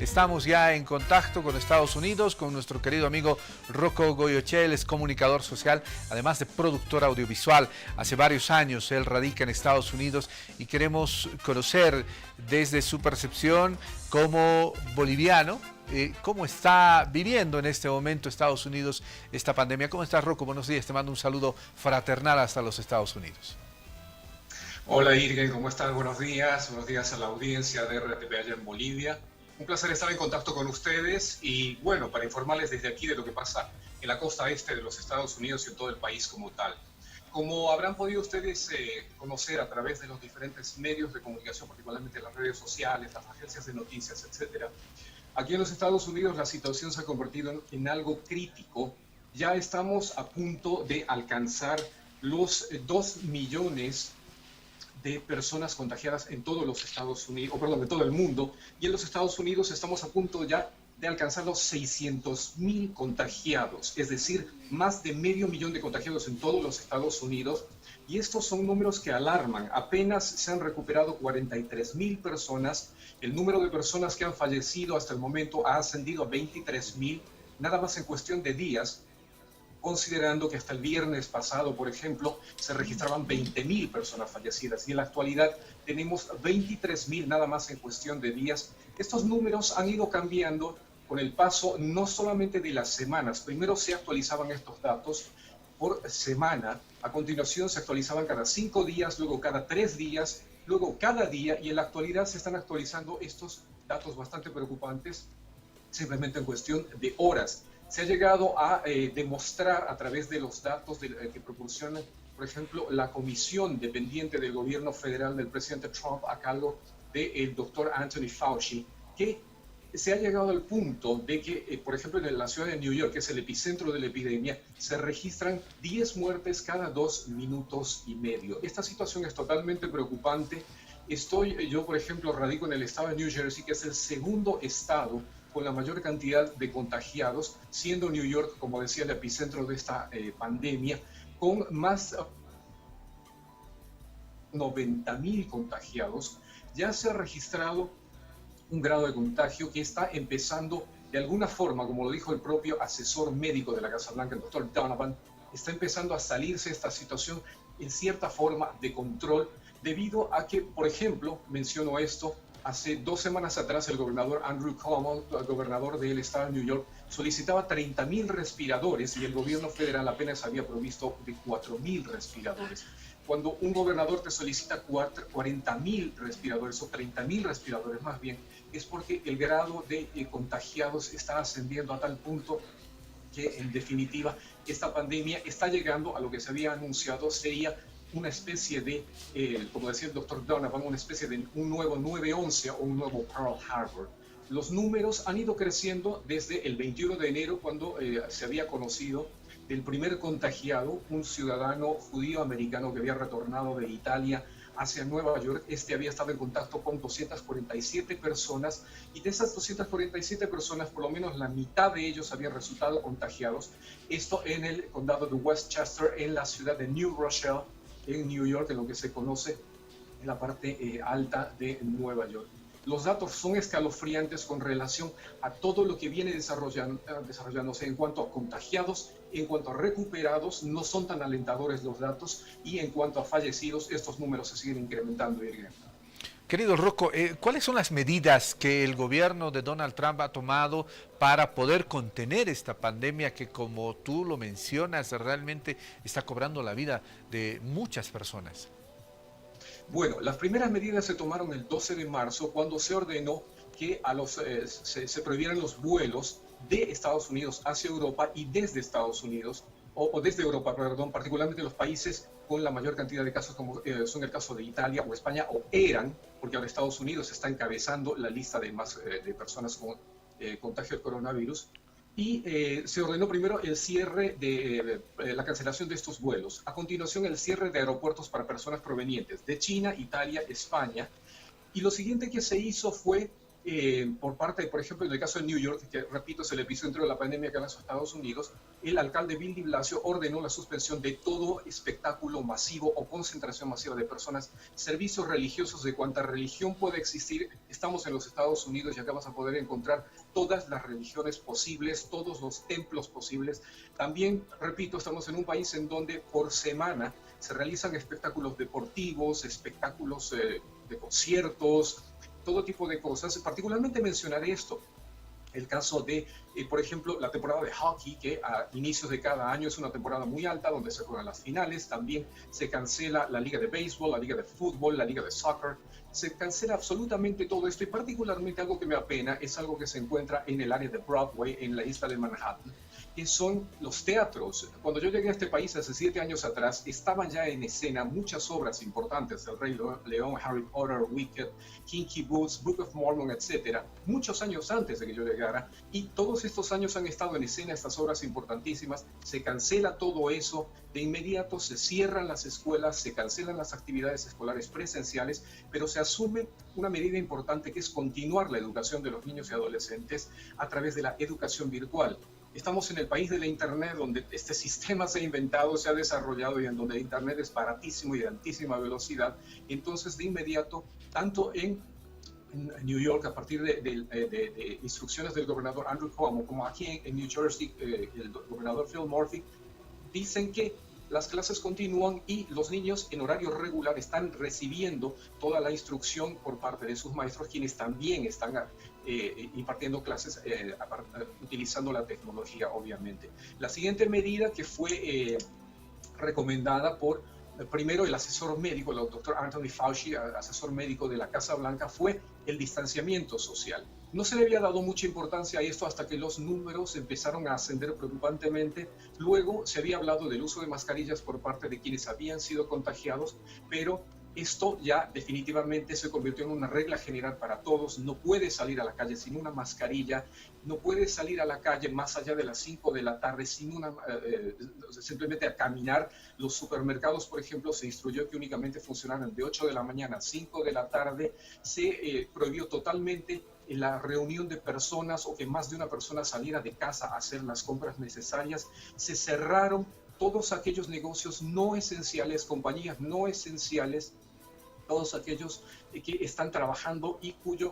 Estamos ya en contacto con Estados Unidos, con nuestro querido amigo Rocco Goyoechea. Él es comunicador social, además de productor audiovisual. Hace varios años él radica en Estados Unidos y queremos conocer desde su percepción como boliviano, cómo está viviendo en este momento Estados Unidos esta pandemia. ¿Cómo estás, Rocco? Buenos días, te mando un saludo fraternal hasta los Estados Unidos. Hola Irgen, ¿cómo estás? Buenos días a la audiencia de RTP allá en Bolivia. Un placer estar en contacto con ustedes y bueno, para informarles desde aquí de lo que pasa en la costa este de los Estados Unidos y en todo el país como tal. Como habrán podido ustedes conocer a través de los diferentes medios de comunicación, particularmente las redes sociales, las agencias de noticias, etcétera, aquí en los Estados Unidos la situación se ha convertido en algo crítico. Ya estamos a punto de alcanzar los 2 millones de personas contagiadas en todos los Estados Unidos, en todo el mundo, y en los Estados Unidos estamos a punto ya de alcanzar los 600.000 contagiados, es decir, más de medio millón de contagiados en todos los Estados Unidos, y estos son números que alarman. Apenas se han recuperado 43.000 personas, el número de personas que han fallecido hasta el momento ha ascendido a 23.000, nada más en cuestión de días, considerando que hasta el viernes pasado, por ejemplo, se registraban 20.000 personas fallecidas y en la actualidad tenemos 23.000 nada más en cuestión de días. Estos números han ido cambiando con el paso no solamente de las semanas. Primero se actualizaban estos datos por semana, a continuación se actualizaban cada 5 días, luego cada 3 días, luego cada día, y en la actualidad se están actualizando estos datos bastante preocupantes simplemente en cuestión de horas. Se ha llegado a demostrar a través de los datos que proporciona, por ejemplo, la comisión dependiente del gobierno federal del presidente Trump a cargo del doctor Anthony Fauci, que se ha llegado al punto de que, por ejemplo, en la ciudad de New York, que es el epicentro de la epidemia, se registran 10 muertes cada 2 minutos y medio. Esta situación es totalmente preocupante. Yo, por ejemplo, radico en el estado de New Jersey, que es el segundo estado con la mayor cantidad de contagiados, siendo New York, como decía, el epicentro de esta pandemia, con más de 90.000 contagiados. Ya se ha registrado un grado de contagio que está empezando de alguna forma, como lo dijo el propio asesor médico de la Casa Blanca, el doctor Donovan, está empezando a salirse esta situación en cierta forma de control, debido a que, por ejemplo, menciono esto, hace 2 semanas atrás el gobernador Andrew Cuomo, el gobernador del estado de New York, solicitaba 30.000 respiradores y el gobierno federal apenas había provisto de 4.000 respiradores. Cuando un gobernador te solicita 40.000 respiradores o 30.000 respiradores más bien, es porque el grado de contagiados está ascendiendo a tal punto que en definitiva esta pandemia está llegando a lo que se había anunciado sería una especie de, como decía el doctor Donovan, una especie de un nuevo 9/11 o un nuevo Pearl Harbor. Los números han ido creciendo desde el 21 de enero, cuando se había conocido del primer contagiado, un ciudadano judío americano que había retornado de Italia hacia Nueva York. Este había estado en contacto con 247 personas y de esas 247 personas, por lo menos la mitad de ellos habían resultado contagiados. Esto en el condado de Westchester, en la ciudad de New Rochelle, en New York, en lo que se conoce en la parte alta de Nueva York. Los datos son escalofriantes con relación a todo lo que viene desarrollándose en cuanto a contagiados, en cuanto a recuperados, no son tan alentadores los datos, y en cuanto a fallecidos, estos números se siguen incrementando. Querido Rocco, ¿cuáles son las medidas que el gobierno de Donald Trump ha tomado para poder contener esta pandemia que, como tú lo mencionas, realmente está cobrando la vida de muchas personas? Bueno, las primeras medidas se tomaron el 12 de marzo, cuando se ordenó que se prohibieran los vuelos de Estados Unidos hacia Europa y desde Estados Unidos, o desde Europa, perdón, particularmente los países con la mayor cantidad de casos, como son el caso de Italia o España, o eran, porque ahora Estados Unidos está encabezando la lista de personas con contagio del coronavirus. Y se ordenó primero el cierre de la cancelación de estos vuelos. A continuación, el cierre de aeropuertos para personas provenientes de China, Italia, España. Y lo siguiente que se hizo fue por parte, por ejemplo, en el caso de New York, que repito es el epicentro de la pandemia acá en los Estados Unidos, el alcalde Bill de Blasio ordenó la suspensión de todo espectáculo masivo o concentración masiva de personas, servicios religiosos de cuanta religión pueda existir. Estamos en los Estados Unidos y acá vas a poder encontrar todas las religiones posibles, todos los templos posibles. También, repito, estamos en un país en donde por semana se realizan espectáculos deportivos, espectáculos de conciertos, todo tipo de cosas. Particularmente mencionaré esto, el caso de, por ejemplo, la temporada de hockey, que a inicios de cada año es una temporada muy alta, donde se juegan las finales. También se cancela la liga de béisbol, la liga de fútbol, la liga de soccer. Se cancela absolutamente todo esto, y particularmente algo que me apena es algo que se encuentra en el área de Broadway, en la isla de Manhattan, que son los teatros. Cuando yo llegué a este país hace 7 años atrás, estaban ya en escena muchas obras importantes: El Rey León, Harry Potter, Wicked, Kinky Boots, Book of Mormon, etcétera, muchos años antes de que yo llegara, y todos estos años han estado en escena estas obras importantísimas. Se cancela todo eso, de inmediato se cierran las escuelas, se cancelan las actividades escolares presenciales, pero se asume una medida importante, que es continuar la educación de los niños y adolescentes a través de la educación virtual. Estamos en el país de la Internet, donde este sistema se ha inventado, se ha desarrollado, y en donde el Internet es baratísimo y de altísima velocidad. Entonces, de inmediato, tanto en New York, a partir de instrucciones del gobernador Andrew Cuomo, como aquí en New Jersey, el gobernador Phil Murphy, dicen que las clases continúan y los niños en horario regular están recibiendo toda la instrucción por parte de sus maestros, quienes también están impartiendo clases utilizando la tecnología, obviamente. La siguiente medida, que fue recomendada por primero el asesor médico, el doctor Anthony Fauci, asesor médico de la Casa Blanca, fue el distanciamiento social. No se le había dado mucha importancia a esto hasta que los números empezaron a ascender preocupantemente. Luego se había hablado del uso de mascarillas por parte de quienes habían sido contagiados, pero esto ya definitivamente se convirtió en una regla general para todos. No puedes salir a la calle sin una mascarilla, no puedes salir a la calle más allá de las 5 de la tarde sin simplemente a caminar. Los supermercados, por ejemplo, se instruyó que únicamente funcionaran de 8 de la mañana a 5 de la tarde. Se prohibió totalmente la reunión de personas, o que más de una persona saliera de casa a hacer las compras necesarias. Se cerraron todos aquellos negocios no esenciales, compañías no esenciales, todos aquellos que están trabajando y cuya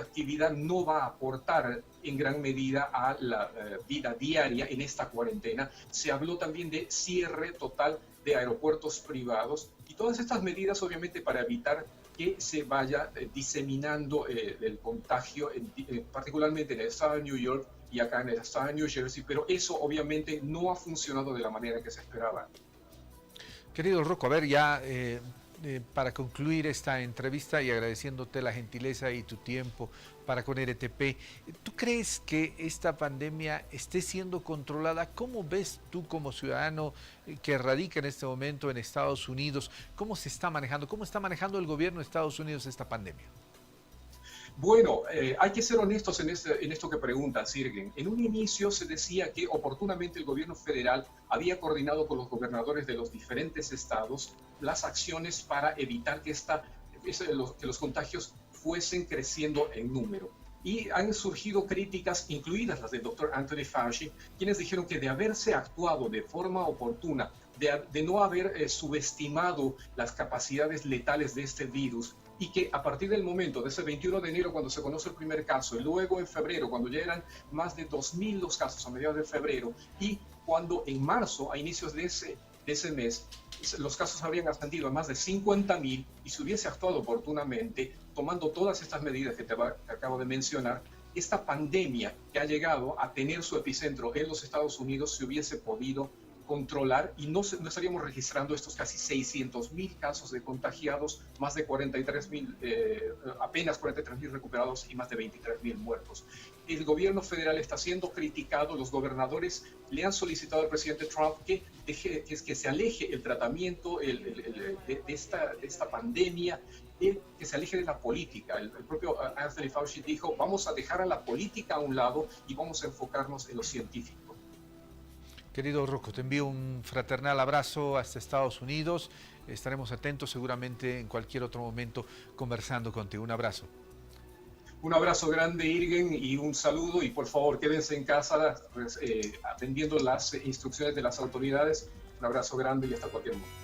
actividad no va a aportar en gran medida a la vida diaria en esta cuarentena. Se habló también de cierre total de aeropuertos privados, y todas estas medidas obviamente para evitar que se vaya diseminando el contagio, particularmente en el estado de New York y acá en el estado de New Jersey, pero eso obviamente no ha funcionado de la manera que se esperaba. Querido Rocco, a ver, ya para concluir esta entrevista y agradeciéndote la gentileza y tu tiempo para con RTP, ¿tú crees que esta pandemia esté siendo controlada? ¿Cómo ves tú como ciudadano que radica en este momento en Estados Unidos? ¿Cómo se está manejando? ¿Cómo está manejando el gobierno de Estados Unidos esta pandemia? Bueno, hay que ser honestos en esto que pregunta Sirgen. En un inicio se decía que oportunamente el gobierno federal había coordinado con los gobernadores de los diferentes estados las acciones para evitar que los contagios fuesen creciendo en número. Y han surgido críticas, incluidas las del doctor Anthony Fauci, quienes dijeron que de haberse actuado de forma oportuna, de no haber subestimado las capacidades letales de este virus, y que a partir del momento de ese 21 de enero, cuando se conoce el primer caso, y luego en febrero, cuando ya eran más de 2.000 los casos a mediados de febrero, y cuando en marzo, a inicios de ese mes, los casos habían ascendido a más de 50.000, y se hubiese actuado oportunamente, tomando todas estas medidas que acabo de mencionar, esta pandemia que ha llegado a tener su epicentro en los Estados Unidos se hubiese podido controlar, y no estaríamos registrando estos casi 600.000 casos de contagiados, más de 43.000, apenas 43.000 recuperados y más de 23.000 muertos. El gobierno federal está siendo criticado, los gobernadores le han solicitado al presidente Trump que se aleje el tratamiento de esta pandemia, que se aleje de la política. El propio Anthony Fauci dijo: vamos a dejar a la política a un lado y vamos a enfocarnos en lo científico. Querido Rocco, te envío un fraternal abrazo hasta Estados Unidos. Estaremos atentos seguramente en cualquier otro momento conversando contigo. Un abrazo. Un abrazo grande, Irgen, y un saludo. Y por favor, quédense en casa atendiendo las instrucciones de las autoridades. Un abrazo grande y hasta cualquier momento.